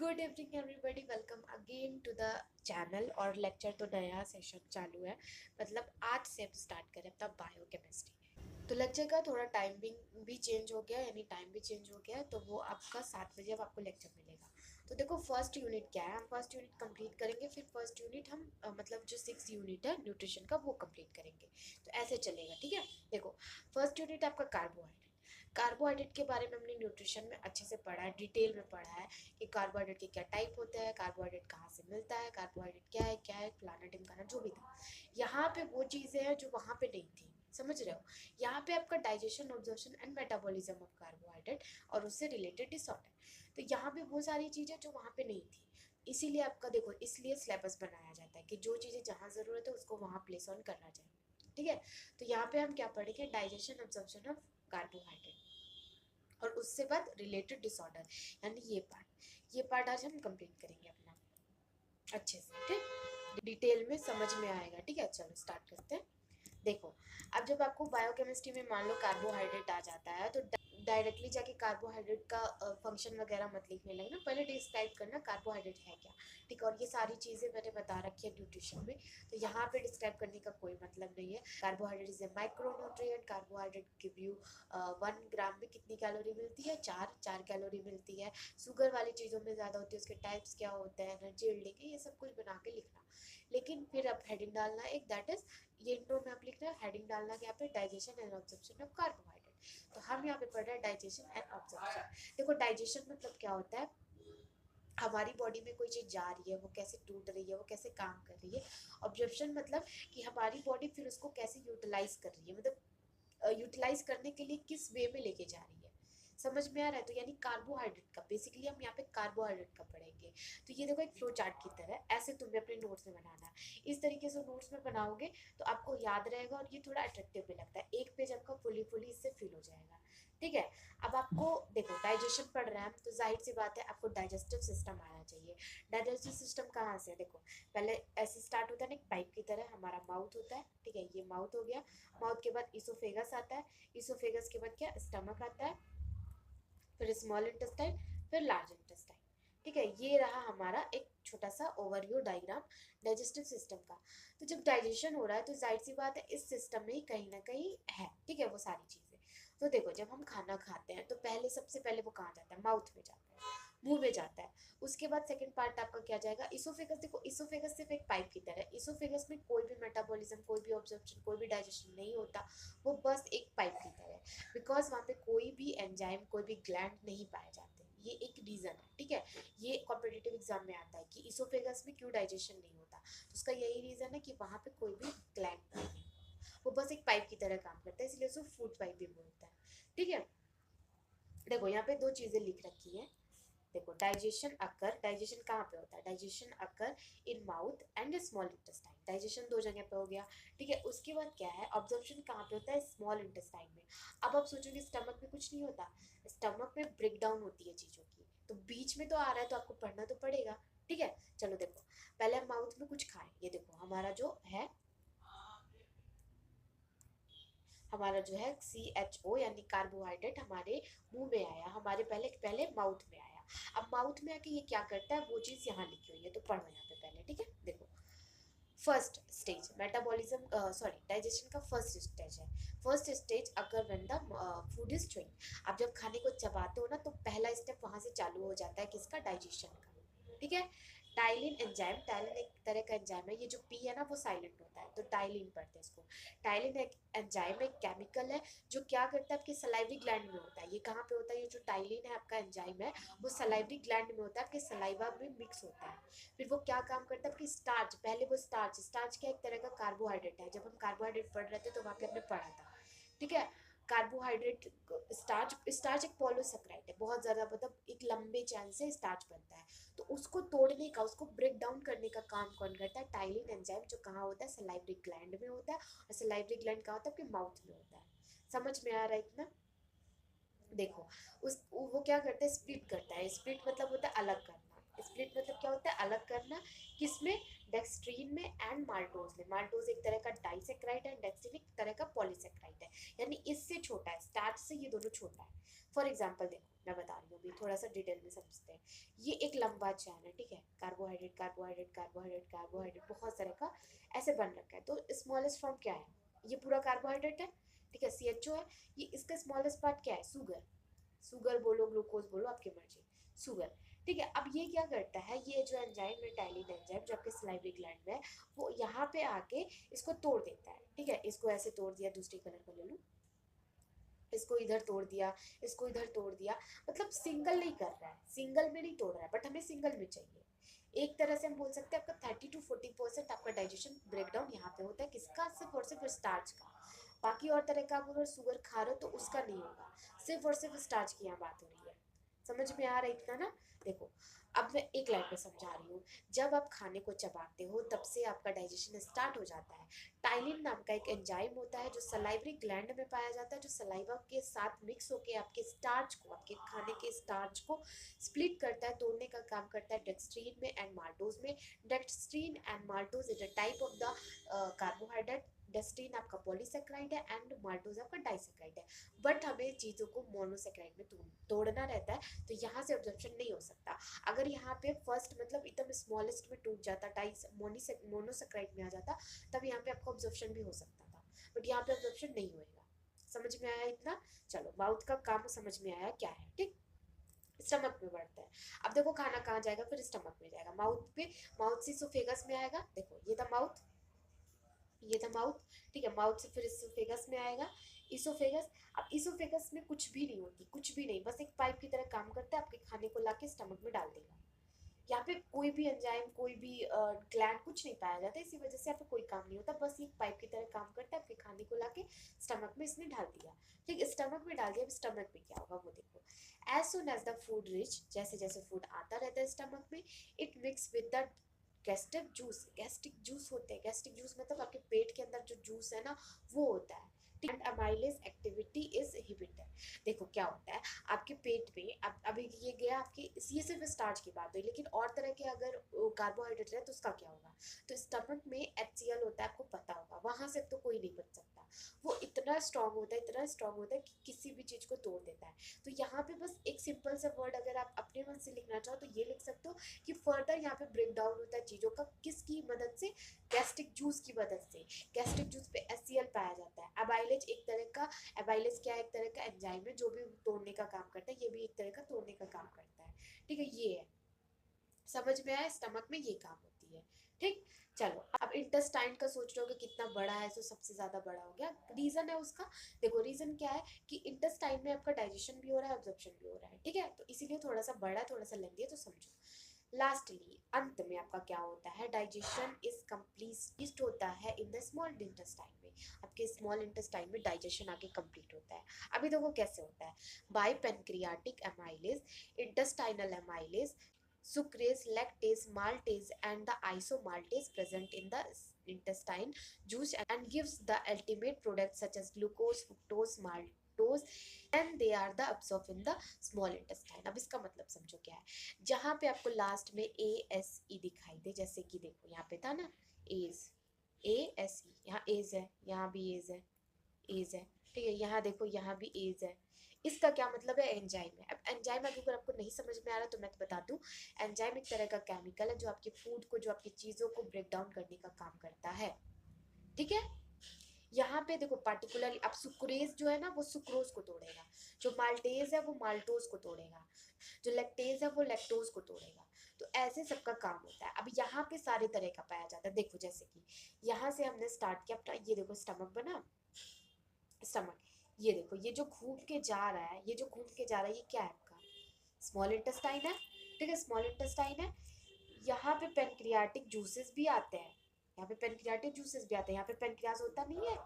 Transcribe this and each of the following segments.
Good evening everybody, welcome again to the channel. और lecture तो नया सेशन चालू है, मतलब आज से हम स्टार्ट करें अपना बायोकेमिस्ट्री। तो लेक्चर का थोड़ा टाइमिंग भी चेंज हो गया, यानी टाइम भी चेंज हो गया, तो वो आपका 7 बजे अब आपको लेक्चर मिलेगा। तो देखो फर्स्ट यूनिट क्या है, हम फर्स्ट यूनिट कंप्लीट करेंगे, फिर फर्स्ट यूनिट हम मतलब जो 6 यूनिट है न्यूट्रिशन का वो कंप्लीट करेंगे। तो ऐसे चलेगा, ठीक है। देखो फर्स्ट यूनिट आपका कार्बोहाइड्रेट। कार्बोहाइड्रेट के बारे में हमने न्यूट्रिशन में अच्छे से पढ़ा है, डिटेल में पढ़ा है कि कार्बोहाइड्रेट के क्या टाइप होते हैं, कार्बोहाइड्रेट कहाँ से मिलता है, कार्बोहाइड्रेट क्या है, फलाना ढिमकाना जो भी था। यहाँ पे वो चीज़ें हैं जो वहाँ पे नहीं थी, समझ रहे हो। यहाँ पे आपका digestion, absorption and metabolism of carbohydrate और उससे रिलेटेड डिसऑर्डर। तो यहाँ पे वो सारी चीज़ें जो वहाँ पे नहीं थी, इसीलिए आपका देखो, इसलिए सिलेबस बनाया जाता है कि जो चीज़ें जहाँ ज़रूरत है उसको वहाँ प्लेस ऑन करना चाहिए, ठीक है। तो यहाँ पे हम क्या पढ़ेंगे, डाइजेशन, ऑब्जॉर्प्शन ऑफ कार्बोहाइड्रेट और उससे बाद रिलेटेड डिसऑर्डर, यानी ये पार्ट आज हम कंप्लीट करेंगे अपना अच्छे से, ठीक, डिटेल में समझ में आएगा, ठीक है। चलो स्टार्ट करते हैं। देखो, अब जब आपको बायोकेमिस्ट्री में मान लो कार्बोहाइड्रेट आ जाता है, तो डायरेक्टली जाके कार्बोहाइड्रेट का फंक्शन वगैरह मत लिखने लगना, पहले डिस्क्राइब करना कार्बोहाइड्रेट है क्या, ठीक। और ये सारी चीज़ें मैंने बता रखी है न्यूट्रिशन में, तो यहाँ पे डिस्क्राइब करने का कोई मतलब नहीं है। Carbohydrate is a micro nutrient. Carbohydrate give you 1 ग्राम में कितनी कैलोरी मिलती है, चार कैलोरी मिलती है। शुगर वाली चीज़ों में ज़्यादा होती है, उसके टाइप्स क्या होते हैं, एनर्जी यील्डिंग, ये सब कुछ बना के लिखना। लेकिन फिर अब हेडिंग डालना एक, दैट इज, ये इंट्रो में आप लिख रहे हैं, हेडिंग डालना क्या पे, digestion and absorption of carbohydrate. तो हम यहाँ पे पढ़ रहे हैं डाइजेशन एंड ऑब्जॉर्प्शन। देखो डाइजेशन मतलब क्या होता है, हमारी बॉडी में कोई चीज़ जा रही है, वो कैसे टूट रही है, वो कैसे काम कर रही है। ऑब्जर्प्शन मतलब कि हमारी बॉडी फिर उसको कैसे यूटिलाइज कर रही है, मतलब यूटिलाइज करने के लिए किस वे में लेके जा रही है, समझ में आ रहा है। तो यानी कार्बोहाइड्रेट का बेसिकली हम यहाँ पे कार्बोहाइड्रेट का पढ़ेंगे। तो ये देखो एक फ्लो चार्ट की तरह ऐसे तुम्हें अपने नोट्स में बनाना है। इस तरीके से नोट्स में बनाओगे तो आपको याद रहेगा और ये थोड़ा अट्रैक्टिव भी लगता है। एक पेज आपका फुली फुली इससे फिल हो जाएगा, ठीक है। अब आपको देखो डाइजेशन पढ़ रहे हैं हम, तो जाहिर सी बात है आपको डाइजेस्टिव सिस्टम आना चाहिए। डाइजेस्टिव सिस्टम कहाँ से, देखो पहले ऐसे स्टार्ट होता है ना, एक पाइप की तरह हमारा माउथ होता है, ठीक है, ये माउथ हो गया। माउथ के बाद इसोफेगस आता है, इसोफेगस के बाद क्या, स्टमक आता है, फिर स्मॉल इंटेस्टाइन, फिर लार्ज इंटेस्टाइन, ठीक है। ये रहा हमारा एक छोटा सा ओवरव्यू डायग्राम डाइजेस्टिव सिस्टम का। तो जब डाइजेशन हो रहा है तो जाहिर सी बात है इस सिस्टम में ही कहीं ना कहीं है, ठीक है, वो सारी चीजें। तो देखो जब हम खाना खाते हैं तो पहले, सबसे पहले वो कहाँ जाता है, माउथ में जाता है, मुंह में जाता है। उसके बाद सेकंड पार्ट आपका क्या जाएगा, इसोफेगस। देखो इसोफेगस सिर्फ एक पाइप की तरह है, इसोफेगस में कोई भी मेटाबॉलिज्म, कोई भी ऑब्जर्प्शन, कोई भी डाइजेशन नहीं होता, वो बस एक पाइप की तरह है। बिकॉज वहाँ पे कोई भी एंजाइम, कोई भी ग्लैंड नहीं पाए जाते, ये एक रीजन है, ठीक है। ये कॉम्पिटिटिव एग्जाम में आता है कि इसोफेगस में क्यों डाइजेशन नहीं होता, तो उसका यही रीजन है कि वहाँ पे कोई भी ग्लैंड नहीं है, वो बस एक पाइप की तरह काम करता है, इसलिए उसको फूड पाइप भी बोलता है, ठीक है। देखो यहाँ पे दो चीजें लिख रखी है। देखो डाइजेशन अकर, डाइजेशन कहाँ पे होता है, digestion occur in mouth and small intestine, digestion दो जगह पे हो गया, ठीक है। उसके बाद क्या है, ऑब्जर्प्शन कहाँ पे होता है, स्मॉल इंटेस्टाइन में। अब आप सोचोगे स्टमक में कुछ नहीं होता, स्टमक में ब्रेक डाउन होती है चीजों की, तो बीच में तो आ रहा है तो आपको पढ़ना तो पड़ेगा, ठीक है। चलो देखो पहले हम माउथ में कुछ खाएं, ये देखो हमारा जो है, CHO यानी कार्बोहाइड्रेट हमारे मुंह में आया, हमारे पहले पहले माउथ में आया। अब माउथ में आके ये क्या करता है, वो चीज यहाँ लिखी हुई है, तो पढ़ो यहाँ पे पहले, ठीक है। देखो first stage metabolism, sorry digestion का फर्स्ट स्टेज है। फर्स्ट स्टेज अगर when the food is chewing, आप जब खाने को चबाते हो ना, तो पहला स्टेप वहां से चालू हो जाता है, किसका, डाइजेशन का, ठीक है। टाइलिन एंजाइम, टाइलिन एक तरह का एंजाइम है, ये जो पी है ना वो साइलेंट होता है, तो टाइलिन पढ़ते हैं इसको। टाइलिन एक एंजाइम, एक केमिकल है जो क्या करता है, आपके सलाइवरी ग्लैंड में होता है। ये कहाँ पे होता है, ये जो टाइलिन है आपका एंजाइम है, वो सलाइवरी ग्लैंड में होता है, आपके सलाइवा में मिक्स होता है। फिर वो क्या काम करता है, आपकी स्टार्च, पहले वो स्टार्च, स्टार्च क्या एक तरह का कार्बोहाइड्रेट है, जब हम कार्बोहाइड्रेट पढ़ रहे थे तो वहाँ पे हमने पढ़ा था, ठीक है। कार्बोहाइड्रेट, स्टार्च, स्टार्च एक पॉलीसेकेराइड है, बहुत ज्यादा, मतलब एक लंबे चैन से स्टार्च बनता है। तो उसको तोड़ने का, उसको ब्रेक डाउन करने का काम कौन करता है, टाइलिन एंजाइम, जो कहाँ होता है, सलाइवरी ग्लैंड में होता है। और सलाइवरी ग्लैंड कहाँ होता है, आपके माउथ में होता है। समझ में आ रहा है इतना। देखो उस वो क्या करता है, स्प्लिट करता है, स्प्लिट मतलब होता है अलग करना, स्प्लिट मतलब क्या होता है, अलग करना, किसमें, डेक्स्ट्रीन में एंड माल्टोज में। माल्टोज एक तरह का डाइसेक्राइड है, डेक्स्ट्रीन एक तरह का पॉलीसेक्राइड है, यानी इससे छोटा है, स्टार्च से ये दोनों छोटा है। फॉर एग्जाम्पल देखो मैं बता रही हूँ, अभी थोड़ा सा डिटेल में समझते हैं। ये एक लंबा चैन है, ठीक है, कार्बोहाइड्रेट कार्बोहाइड्रेट कार्बोहाइड्रेट कार्बोहाइड्रेट बहुत सारे का ऐसे बन रखा है। तो स्मॉलेस्ट फॉर्म क्या है, ये पूरा कार्बोहाइड्रेट है, ठीक है, CHO है। ये इसका स्मॉलेस्ट पार्ट क्या है, शुगर, शुगर बोलो ग्लूकोज बोलो आपकी मर्जी, शुगर, ठीक है। अब ये क्या करता है, ये जो एंजाइम है टाइलिन एंजाइम जो आपके सलाइवरी ग्लैंड में है, वो यहाँ पे आके इसको तोड़ देता है, ठीक है। इसको ऐसे तोड़ दिया, दूसरी कलर का ले लूँ, इसको इधर तोड़ दिया, इसको इधर तोड़ दिया, मतलब सिंगल नहीं कर रहा है, सिंगल में नहीं तोड़ रहा है, बट हमें सिंगल में चाहिए। एक तरह से हम बोल सकते हैं आपका 30 to 40% आपका डाइजेशन ब्रेकडाउन यहाँ पे होता है, किसका, सिर्फ और सिर्फ स्टार्च का। बाकी और तरह का आप अगर शुगर खा रहे हो तो उसका नहीं होगा, सिर्फ और सिर्फ स्टार्च की यहाँ बात हो रही है। समझ में आ रहा है इतना ना। देखो अब मैं एक लाइन में समझा रही हूँ। जब आप खाने को चबाते हो तब से आपका डाइजेशन स्टार्ट हो जाता है। टाइलिन नाम का एक एंजाइम होता है जो सलाइवरी ग्लैंड में पाया जाता है, जो सलाइवा के साथ मिक्स होकर आपके स्टार्च को, आपके खाने के स्टार्च को स्प्लिट करता है, तोड़ने का काम करता है डेक्स्ट्रीन में एंड माल्टोज में। Dextrin and maltose is a type of the carbohydrate. Dextrin आपका पॉलीसेक्राइड है एंड माल्टोज आपका डाइसेक्राइड है। बट हमें चीज़ों को मोनोसेक्राइड में तोड़ना रहता है, तो यहाँ से ऑब्जर्प्शन नहीं हो सकता। अगर यहाँ पे फर्स्ट मतलब एकदम स्मॉलेस्ट में टूट जाता, मोनोसेक्राइड में आ जाता, तब यहाँ पे आपको ऑब्जर्प्शन भी हो सकता था, बट यहाँ पे ऑब्जर्प्शन नहीं होएगा। समझ में आया इतना। चलो माउथ का काम समझ में आया क्या है, ठीक। स्टमक में बढ़ता है। अब देखो खाना कहाँ जाएगा, फिर स्टमक में जाएगा, माउथ पे, माउथ से इसोफेगस में आएगा। देखो ये था माउथ, ये था माउथ, ठीक है। माउथ से फिर इसोफेगस में आएगा, इसोफेगस। अब इसोफेगस में कुछ भी नहीं होती, कुछ भी नहीं, बस एक पाइप की तरह काम करता है, आपके खाने को लाके स्टमक में डाल देगा। यहाँ पे कोई भी एंजाइम, कोई भी ग्लैंड कुछ नहीं पाया जाता, इसी वजह से यहाँ पे कोई काम नहीं होता, बस ये पाइप की तरह काम करता है, आपके खाने को लाके स्टमक में इसने डाल दिया, ठीक। स्टमक में डाल दिया, अब स्टमक में क्या होगा वो देखो। As soon as the food reach, जैसे जैसे फूड आता रहता है स्टमक में, it mix with the gastric juice. Gastric juice होते हैं, गैस्ट्रिक जूस मतलब आपके पेट के अंदर जो जूस है ना वो होता है। And amylase activity is inhibited. देखो क्या होता है आपके पेट में, अब अभी ये गया आपके, ये सिर्फ स्टार्च की बात हुई, लेकिन और तरह के अगर कार्बोहाइड्रेट है तो उसका क्या होगा। तो स्टमक में HCl होता है, आपको पता होगा, वहां से तो कोई नहीं बच सकता। वो इतना स्ट्रांग होता है, इतना स्ट्रांग होता है कि किसी भी चीज को तोड़ देता है। तो यहाँ पे बस एक सिंपल सा वर्ड अगर आप अपने मन से लिखना चाहो तो ये लिख सकते हो कि फर्दर यहाँ पे ब्रेक डाउन होता है चीजों का, किसकी मदद से, गैस्ट्रिक जूस की मदद से। गैस्ट्रिक जूस पे HCl पाया जाता है। अबाइलेज एक तरह का, अबाइलेज क्या है, एक तरह का एंजाइम है जो भी तोड़ने का काम करता है, ये भी एक तरह का तोड़ने का काम करता है, ठीक है। ये है, समझ में आया, स्टमक में ये काम होती है, ठीक। चलो अब इंटेस्टाइन का सोच रहे हो कि कितना बड़ा है, तो सबसे ज्यादा बड़ा हो गया। रीजन है उसका, देखो रीजन क्या है कि इंटेस्टाइन में आपका डाइजेशन भी हो रहा है, ऑब्जॉर्प्शन भी हो रहा है, ठीक है, तो इसीलिए थोड़ा सा बड़ा, थोड़ा सा लेंदी है, तो समझो। लास्टली अंत में आपका क्या होता है, डाइजेशन इज कंप्लीट होता है इन द स्मॉल इंटेस्टाइन में। आपके स्मॉल इंटेस्टाइन में डाइजेशन आके कंप्लीट होता है। अभी देखो कैसे होता है, by pancreatic amylase, intestinal amylase, sucrase, lactase, maltase, and the isomaltase present in the intestine juice and gives the ultimate product such as glucose, fructose, maltose, and they are the absorbed in the small intestine। अब इसका मतलब समझो क्या है। जहाँ पे आपको last में ASE दिखाई दे, जैसे कि देखो यहाँ पे था ना एज, ASE, यहाँ एज है, यहाँ भी एज है, एज है, ठीक है। यहाँ देखो यहाँ भी एज है। इसका क्या मतलब है, एंजाइम है। अब एंजाइम अगर आपको नहीं समझ में आ रहा तो मैं तो बता दूं, एंजाइम एक तरह का केमिकल है जो आपके फूड को, जो आपकी चीजों को ब्रेक डाउन करने का काम करता है, ठीक है। यहाँ पे देखो पार्टिकुलरली, अब सुक्रेज जो है ना वो सुक्रोज को तोड़ेगा, जो माल्टेज है वो माल्टोज को तोड़ेगा, जो लैक्टेज है वो लैक्टोज को तोड़ेगा। तो ऐसे सबका काम होता है। अब यहाँ पे सारे तरह का पाया जाता है, देखो जैसे कि यहाँ से हमने स्टार्ट किया अपना, ये देखो स्टमक बना, स्टमक, ये देखो ये जो घूम के जा रहा है, ये जो घूम के जा रहा है, ये क्या है आपका स्मॉल इंटेस्टाइन है, ठीक है, स्मॉल इंटेस्टाइन है। यहाँ पे पेनक्रियाटिक जूसेस भी आते हैं, यहाँ पे पेनक्रियाटिक जूसेस भी आते हैं। यहाँ पे पेनक्रियाज होता नहीं है,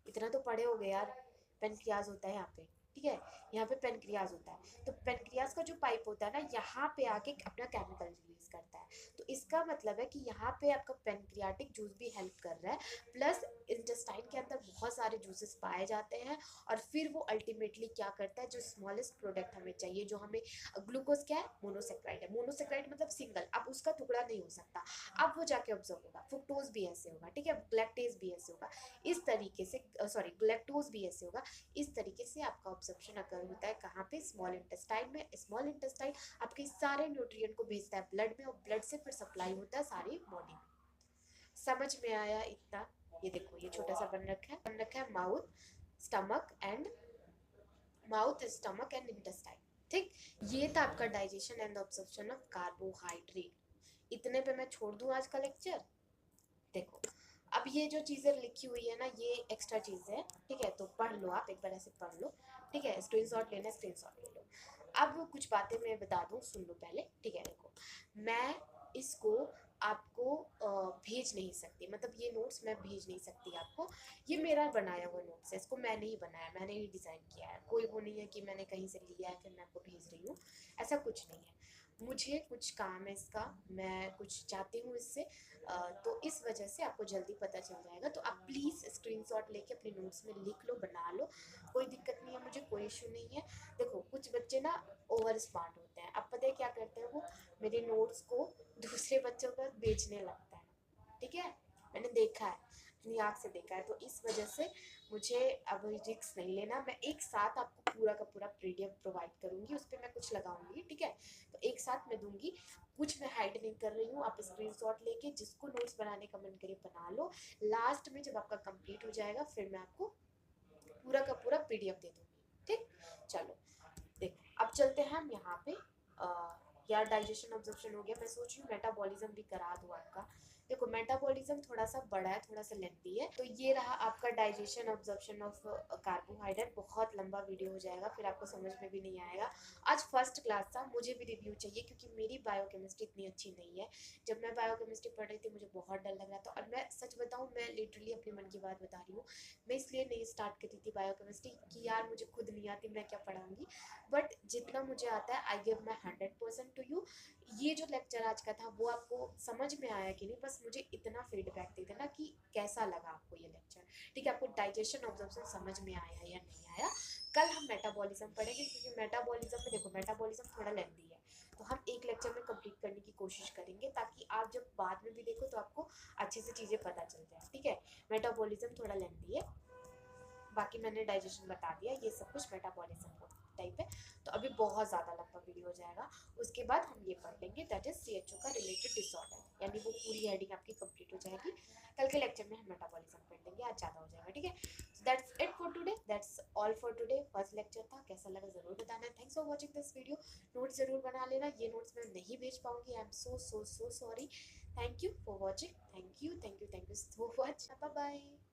इतना तो पढ़े हो गए यार, पेनक्रियाज होता है यहाँ पे, ठीक है, यहाँ पे पेनक्रियाज होता है, तो पेनक्रियाज का जो पाइप होता है ना, यहाँ पे आके अपना केमिकल रिलीज करता है। तो इसका मतलब है कि यहाँ पे आपका पेनक्रियाटिक जूस भी हेल्प कर रहा है, प्लस इंटेस्टाइन के अंदर बहुत सारे जूसेस पाए जाते हैं, और फिर वो अल्टीमेटली क्या करता है, जो स्मॉलेस्ट प्रोडक्ट हमें चाहिए, जो हमें ग्लूकोज क्या है, मोनोसेक्राइड है, मोनोसेक्राइड मतलब सिंगल, अब उसका टुकड़ा नहीं हो सकता, अब वो जाके ऑब्जर्व होगा, फ्रुक्टोज भी ऐसे होगा, ठीक है, ग्लैक्टेज भी ऐसे होगा, इस तरीके से, सॉरी ग्लैक्टोज भी ऐसे होगा, इस तरीके से आपका ऑब्जर्प्शन अगर होता है कहाँ पे, स्मॉल इंटेस्टाइन में। स्मॉल इंटेस्टाइन आपके सारे न्यूट्रिएंट को भेजता है ब्लड में, और ब्लड से फिर सप्लाई होता है सारी बॉडी में। समझ में आया इतना? ये देखो, ये छोटा सा बन रखा है माउथ स्टमक एंड इंटेस्टाइन। ठीक, ये था आपका digestion and absorption of carbohydrate. इतने पे मैं छोड़ दूं आज का लेक्चर। देखो, अब ये जो चीज़ें लिखी हुई है ना, ये एक्स्ट्रा चीज़ है, ठीक है, तो पढ़ लो, आप एक बार ऐसे पढ़ लो, ठीक है, स्क्रीनशॉट लेना, स्क्रीनशॉट ले लो। अब कुछ बातें मैं बता दूं, सुन लो पहले, ठीक है। देखो, मैं इसको आपको भेज नहीं सकती, मतलब ये नोट्स मैं भेज नहीं सकती आपको, ये मेरा बनाया हुआ नोट्स है, इसको मैंने ही बनाया, मैंने ही डिज़ाइन किया है, कोई वो नहीं है कि मैंने कहीं से लिया है फिर मैं आपको भेज रही हूँ, ऐसा कुछ नहीं है। मुझे कुछ काम है इसका, मैं कुछ चाहती हूँ इससे, तो इस वजह से आपको जल्दी पता चल जाएगा, तो आप प्लीज़ स्क्रीनशॉट लेके अपने नोट्स में लिख लो, बना लो, कोई दिक्कत नहीं है, मुझे कोई इशू नहीं है। देखो, कुछ बच्चे ना ओवर स्मार्ट होते हैं, अब पता है क्या करते हैं, वो मेरे नोट्स को दूसरे बच्चों पर बेचने लगता है, ठीक है, मैंने देखा है, अपनी आँख से देखा है, तो इस वजह से मुझे अब रिस्क नहीं लेना। मैं एक साथ आपको पूरा का पूरा पीडीएफ प्रोवाइड करूंगी, उस पर मैं कुछ लगाऊंगी, ठीक है, तो एक साथ मैं दूंगी, कुछ मैं हाइड नहीं कर रही हूँ। आप स्क्रीनशॉट लेके जिसको नोट्स बनाने का मन करे बना लो, लास्ट में जब आपका कंप्लीट हो जाएगा फिर मैं आपको पूरा का पूरा पीडीएफ दे दूंगी, ठीक। चलो, देखो, अब चलते हैं हम यहाँ पे, यार डाइजेशन ऑब्जर्प्शन हो गया, मैं सोच रही हूँ मेटाबॉलिज्म भी करा दूँ आपका। देखो, मेटाबॉलिज्म थोड़ा सा बड़ा है, थोड़ा सा लेंथी है, तो ये रहा आपका डाइजेशन ऑब्जर्प्शन ऑफ कार्बोहाइड्रेट। बहुत लंबा वीडियो हो जाएगा, फिर आपको समझ में भी नहीं आएगा। आज फर्स्ट क्लास था, मुझे भी रिव्यू चाहिए, क्योंकि मेरी बायोकेमिस्ट्री इतनी अच्छी नहीं है। जब मैं बायोकेमिस्ट्री पढ़ रही थी मुझे बहुत डर लग रहा था, और मैं सच बताऊँ, मैं लिटरली अपने मन की बात बता रही हूँ, मैं इसलिए नहीं स्टार्ट करी थी बायोकेमिस्ट्री कि यार मुझे खुद नहीं आती, मैं क्या पढ़ाऊंगी, बट जितना मुझे आता है I give my 100% to you. ये जो लेक्चर आज का था वो आपको समझ में आया कि नहीं, बस मुझे इतना फीडबैक दे देना कि कैसा लगा आपको ये लेक्चर, ठीक है, आपको डाइजेशन ऑब्जर्प्शन समझ में आया या नहीं आया। कल हम मेटाबॉलिज्म पढ़ेंगे, क्योंकि मेटाबॉलिज्म में देखो, मेटाबॉलिज्म थोड़ा लेंथी है, तो हम एक लेक्चर में कंप्लीट करने की कोशिश करेंगे, ताकि आप जब बाद में भी देखो तो आपको अच्छे से चीज़ें पता चल जाए, ठीक है। मेटाबॉलिज्म थोड़ा लेंथी है, बाकी मैंने डाइजेशन बता दिया, ये सब कुछ मेटाबॉलिज्म टाइप है, तो अभी बहुत ज़्यादा लंबा वीडियो हो जाएगा। उसके बाद हम ये पढ़ लेंगे, दैट इज सीएचओ का रिलेटेड डिसऑर्डर, यानी वो पूरी हेडिंग आपकी कंप्लीट हो जाएगी। कल के लेक्चर में हम मेटाबॉलिज्म पढ़ लेंगे, आज ज़्यादा हो जाएगा, ठीक है। That's it for today, that's all for today. First lecture था, कैसा लगा ज़रूर बताना। Thanks for watching this video. Notes ज़रूर बना लेना, ये नोट्स मैं नहीं भेज पाऊंगी, I am so so so sorry. Thank you for watching, thank you so much, bye bye.